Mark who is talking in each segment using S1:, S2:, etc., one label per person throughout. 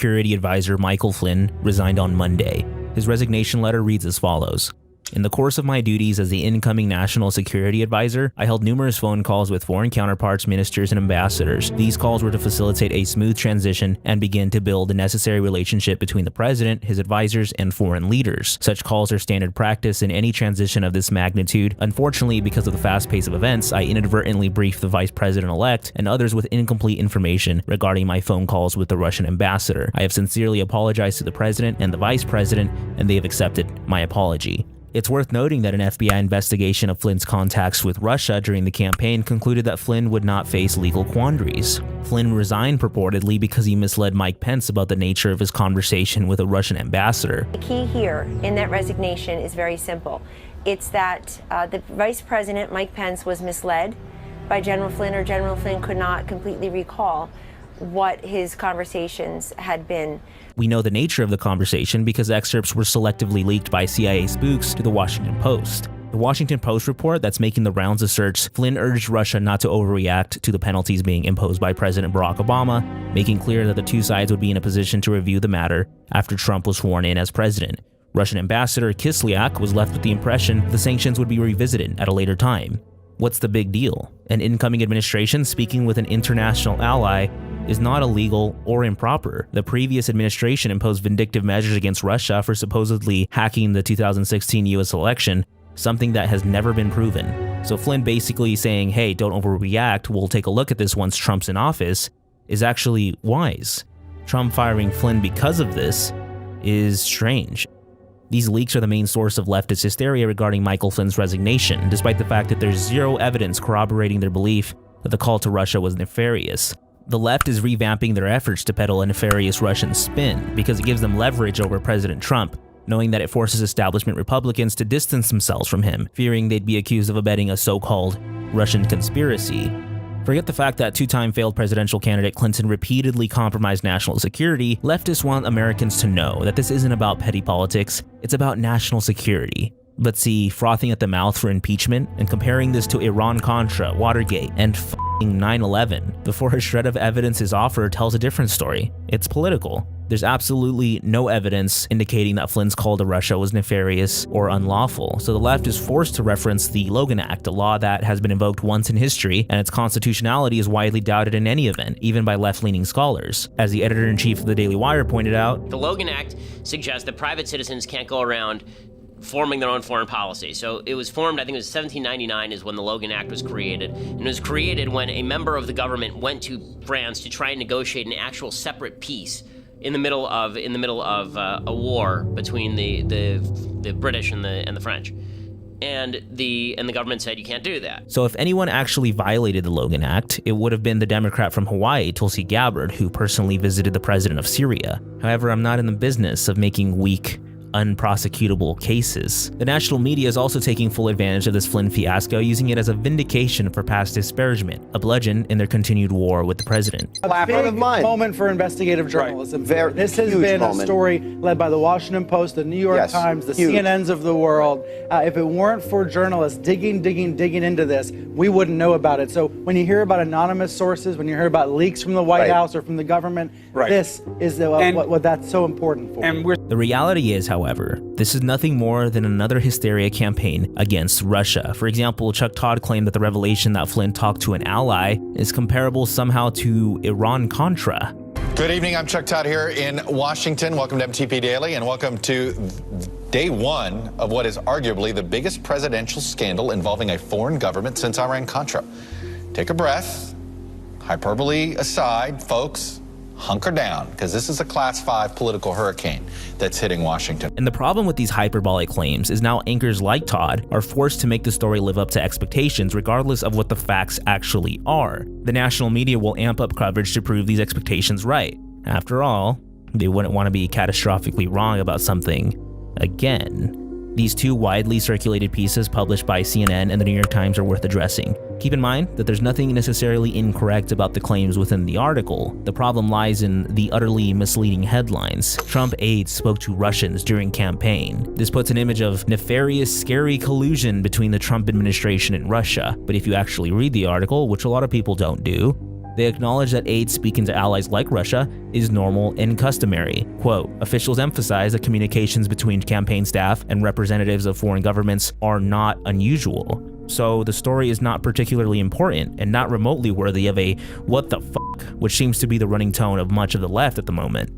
S1: Security Advisor Michael Flynn resigned on Monday. His resignation letter reads as follows. In the course of my duties as the incoming National Security Advisor, I held numerous phone calls with foreign counterparts, ministers, and ambassadors. These calls were to facilitate a smooth transition and begin to build the necessary relationship between the president, his advisors, and foreign leaders. Such calls are standard practice in any transition of this magnitude. Unfortunately, because of the fast pace of events, I inadvertently briefed the Vice President-elect and others with incomplete information regarding my phone calls with the Russian ambassador. I have sincerely apologized to the president and the vice president, and they have accepted my apology. It's worth noting that an FBI investigation of Flynn's contacts with Russia during the campaign concluded that Flynn would not face legal quandaries. Flynn resigned purportedly because he misled Mike Pence about the nature of his conversation with a Russian ambassador.
S2: The key here in that resignation is very simple. It's that the Vice President Mike Pence was misled by General Flynn, or General Flynn could not completely recall what his conversations had been.
S1: We know the nature of the conversation because excerpts were selectively leaked by CIA spooks to the Washington Post. The Washington Post report that's making the rounds asserts Flynn urged Russia not to overreact to the penalties being imposed by President Barack Obama, making clear that the two sides would be in a position to review the matter after Trump was sworn in as president. Russian Ambassador Kislyak was left with the impression the sanctions would be revisited at a later time. What's the big deal? An incoming administration speaking with an international ally is not illegal or improper. The previous administration imposed vindictive measures against Russia for supposedly hacking the 2016 US election, something that has never been proven. So Flynn basically saying, hey, don't overreact, we'll take a look at this once Trump's in office, is actually wise. Trump firing Flynn because of this is strange. These leaks are the main source of leftist hysteria regarding Michael Flynn's resignation, despite the fact that there's zero evidence corroborating their belief that the call to Russia was nefarious. The left is revamping their efforts to peddle a nefarious Russian spin because it gives them leverage over President Trump, knowing that it forces establishment Republicans to distance themselves from him, fearing they'd be accused of abetting a so-called Russian conspiracy. Forget the fact that two-time failed presidential candidate Clinton repeatedly compromised national security. Leftists want Americans to know that this isn't about petty politics, it's about national security. But see, frothing at the mouth for impeachment and comparing this to Iran-Contra, Watergate, and 9/11 before a shred of evidence is offered tells a different story. It's political. There's absolutely no evidence indicating that Flynn's call to Russia was nefarious or unlawful, so the left is forced to reference the Logan Act, a law that has been invoked once in history, and its constitutionality is widely doubted in any event, even by left-leaning scholars. As the editor-in-chief of the Daily Wire pointed out,
S3: the Logan Act suggests that private citizens can't go around forming their own foreign policy. So it was formed, I think it was 1799 is when the Logan Act was created. And it was created when a member of the government went to France to try and negotiate an actual separate peace in the middle of a war between the British and the French. And the government said you can't do that.
S1: So if anyone actually violated the Logan Act, it would have been the Democrat from Hawaii, Tulsi Gabbard, who personally visited the president of Syria. However, I'm not in the business of making weak, unprosecutable cases. The national media is also taking full advantage of this Flynn fiasco, using it as a vindication for past disparagement, a bludgeon in their continued war with the president.
S4: A big moment for investigative journalism. Right. This has been a story led by the Washington Post, the New York Times, the CNNs of the world. If it weren't for journalists digging into this, we wouldn't know about it. So when you hear about anonymous sources, when you hear about leaks from the White House or from the government, this is what that's so important for.
S1: And the reality is, however, this is nothing more than another hysteria campaign against Russia. For example, Chuck Todd claimed that the revelation that Flynn talked to an ally is comparable somehow to Iran-Contra.
S5: Good evening, I'm Chuck Todd here in Washington. Welcome to MTP Daily and welcome to day one of what is arguably the biggest presidential scandal involving a foreign government since Iran-Contra. Take a breath, hyperbole aside, folks. Hunker down, because this is a Class 5 political hurricane that's hitting Washington.
S1: And the problem with these hyperbolic claims is now anchors like Todd are forced to make the story live up to expectations regardless of what the facts actually are. The national media will amp up coverage to prove these expectations right. After all, they wouldn't want to be catastrophically wrong about something again. These two widely circulated pieces published by CNN and the New York Times are worth addressing. Keep in mind that there's nothing necessarily incorrect about the claims within the article. The problem lies in the utterly misleading headlines. Trump aides spoke to Russians during campaign. This puts an image of nefarious, scary collusion between the Trump administration and Russia. But if you actually read the article, which a lot of people don't do, They acknowledge that aid speaking to allies like Russia is normal and customary. Quote, officials emphasize that communications between campaign staff and representatives of foreign governments are not unusual. So the story is not particularly important and not remotely worthy of a what the fuck, which seems to be the running tone of much of the left at the moment.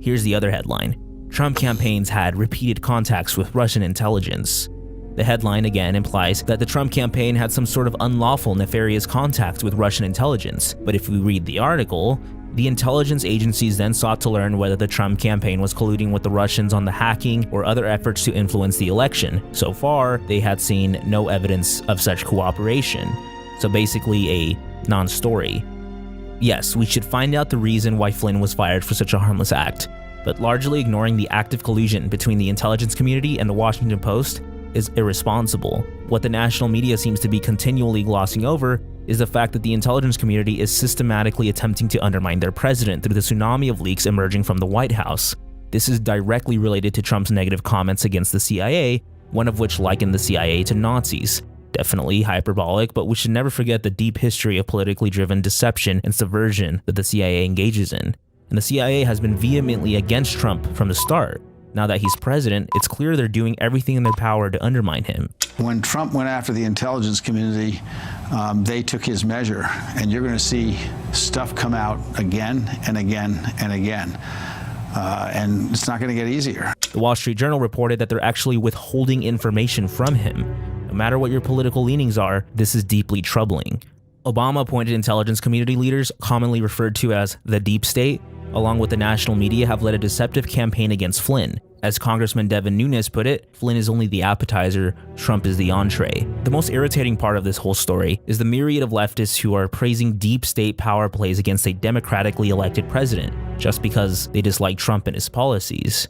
S1: Here's the other headline. Trump campaigns had repeated contacts with Russian intelligence. The headline again implies that the Trump campaign had some sort of unlawful, nefarious contacts with Russian intelligence. But if we read the article, the intelligence agencies then sought to learn whether the Trump campaign was colluding with the Russians on the hacking or other efforts to influence the election. So far, they had seen no evidence of such cooperation. So basically a non-story. Yes, we should find out the reason why Flynn was fired for such a harmless act, but largely ignoring the active collusion between the intelligence community and the Washington Post is irresponsible. What the national media seems to be continually glossing over is the fact that the intelligence community is systematically attempting to undermine their president through the tsunami of leaks emerging from the White House. This is directly related to Trump's negative comments against the CIA, one of which likened the CIA to Nazis. Definitely hyperbolic, but we should never forget the deep history of politically driven deception and subversion that the CIA engages in. And the CIA has been vehemently against Trump from the start. Now that he's president, it's clear they're doing everything in their power to undermine him.
S6: When Trump went after the intelligence community, they took his measure, and you're going to see stuff come out again and again and again. And it's not going to get easier.
S1: The Wall Street Journal reported that they're actually withholding information from him. No matter what your political leanings are, this is deeply troubling. Obama-appointed intelligence community leaders, commonly referred to as the deep state, along with the national media, have led a deceptive campaign against Flynn. As Congressman Devin Nunes put it, Flynn is only the appetizer, Trump is the entree. The most irritating part of this whole story is the myriad of leftists who are praising deep state power plays against a democratically elected president just because they dislike Trump and his policies.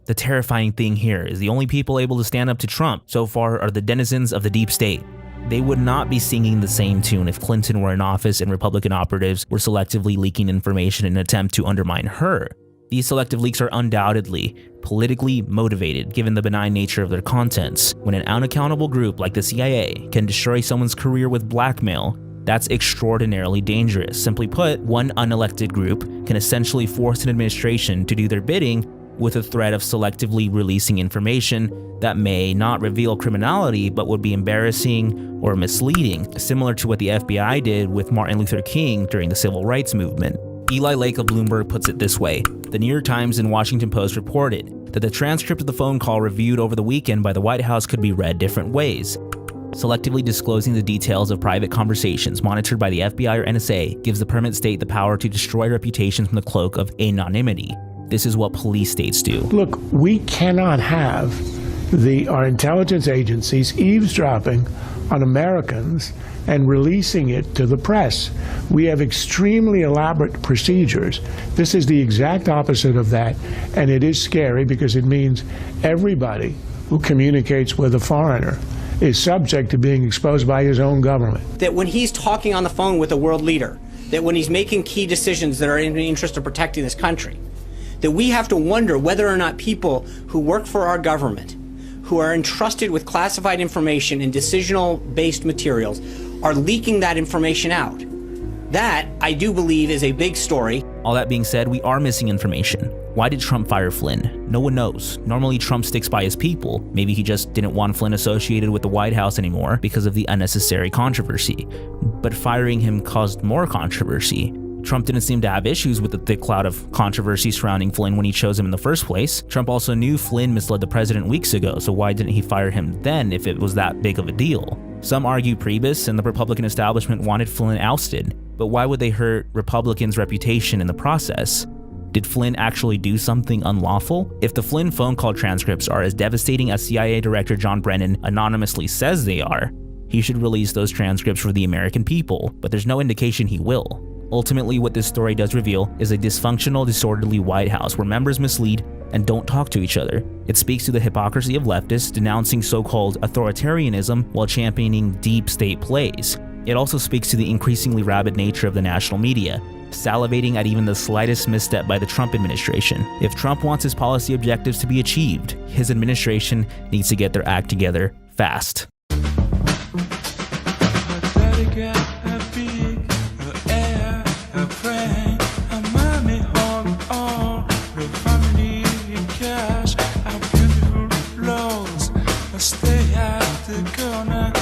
S1: The terrifying thing here is the only people able to stand up to Trump so far are the denizens of the deep state. They would not be singing the same tune if Clinton were in office and Republican operatives were selectively leaking information in an attempt to undermine her. These selective leaks are undoubtedly politically motivated given the benign nature of their contents. When an unaccountable group like the CIA can destroy someone's career with blackmail, that's extraordinarily dangerous. Simply put, one unelected group can essentially force an administration to do their bidding with a threat of selectively releasing information that may not reveal criminality but would be embarrassing or misleading, similar to what the FBI did with Martin Luther King during the Civil Rights Movement. Eli Lake of Bloomberg puts it this way. The New York Times and Washington Post reported that the transcript of the phone call reviewed over the weekend by the White House could be read different ways. Selectively disclosing the details of private conversations monitored by the FBI or NSA gives the permanent state the power to destroy reputations from the cloak of anonymity. This is what police states do.
S7: Look, we cannot have our intelligence agencies eavesdropping on Americans and releasing it to the press. We have extremely elaborate procedures. This is the exact opposite of that, and it is scary because it means everybody who communicates with a foreigner is subject to being exposed by his own government.
S8: That when he's talking on the phone with a world leader, that when he's making key decisions that are in the interest of protecting this country, that we have to wonder whether or not people who work for our government, who are entrusted with classified information and decisional-based materials, are leaking that information out. That, I do believe, is a big story.
S1: All that being said, we are missing information. Why did Trump fire Flynn? No one knows. Normally, Trump sticks by his people. Maybe he just didn't want Flynn associated with the White House anymore because of the unnecessary controversy. But firing him caused more controversy. Trump didn't seem to have issues with the thick cloud of controversy surrounding Flynn when he chose him in the first place. Trump also knew Flynn misled the president weeks ago, so why didn't he fire him then if it was that big of a deal? Some argue Priebus and the Republican establishment wanted Flynn ousted, but why would they hurt Republicans' reputation in the process? Did Flynn actually do something unlawful? If the Flynn phone call transcripts are as devastating as CIA Director John Brennan anonymously says they are, he should release those transcripts for the American people, but there's no indication he will. Ultimately, what this story does reveal is a dysfunctional, disorderly White House where members mislead and don't talk to each other. It speaks to the hypocrisy of leftists denouncing so-called authoritarianism while championing deep state plays. It also speaks to the increasingly rabid nature of the national media, salivating at even the slightest misstep by the Trump administration. If Trump wants his policy objectives to be achieved, his administration needs to get their act together fast.
S9: stay at the corner.